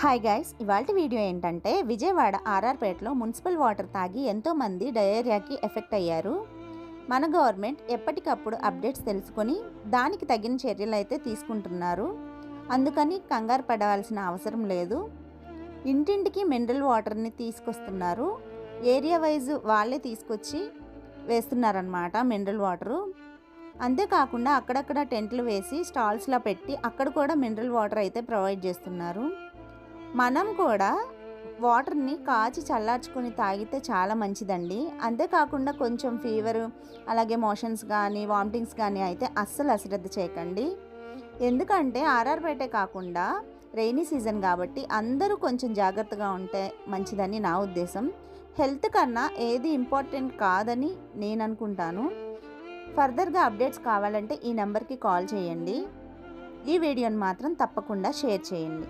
Hi guys, ఇవాల్టి video ఏంటంటే Vijayawada ఆర్ఆర్పేటలో municipal water తాగి ఎంతోమంది డయేరియాకి ఎఫెక్ట్ అయ్యారు. మన గవర్నమెంట్ ఎప్పటికప్పుడు అప్డేట్స్ తెలుసుకొని దానికి తగిన చర్యలు అయితే తీసుకుంటున్నారు. అందుకని కంగారు పడవలసిన అవసరం లేదు. ఇంటింటికి మినరల్ వాటర్ని తీసుకొస్తున్నారు. ఏరియా వైజ్ వాళ్ళే తీసుకొచ్చి వేస్తున్నారనమాట మినరల్ వాటరు. అంతేకాకుండా అక్కడక్కడ టెంట్లు వేసి స్టాల్స్లో పెట్టి అక్కడ కూడా మినరల్ వాటర్ అయితే ప్రొవైడ్ చేస్తున్నారు. మనం కూడా వాటర్ని కాచి చల్లార్చుకొని తాగితే చాలా మంచిదండి. అంతేకాకుండా కొంచెం ఫీవరు అలాగే మోషన్స్ కానీ వామిటింగ్స్ కానీ అయితే అస్సలు అశ్రద్ధ చేయకండి. ఎందుకంటే ఆర్ఆర్పేటే కాకుండా రెయినీ సీజన్ కాబట్టి అందరూ కొంచెం జాగ్రత్తగా ఉంటే మంచిదని నా ఉద్దేశం. హెల్త్ కన్నా ఏది ఇంపార్టెంట్ కాదని నేను అనుకుంటాను. ఫర్దర్గా అప్డేట్స్ కావాలంటే ఈ నెంబర్కి కాల్ చేయండి. ఈ వీడియోని మాత్రం తప్పకుండా షేర్ చేయండి.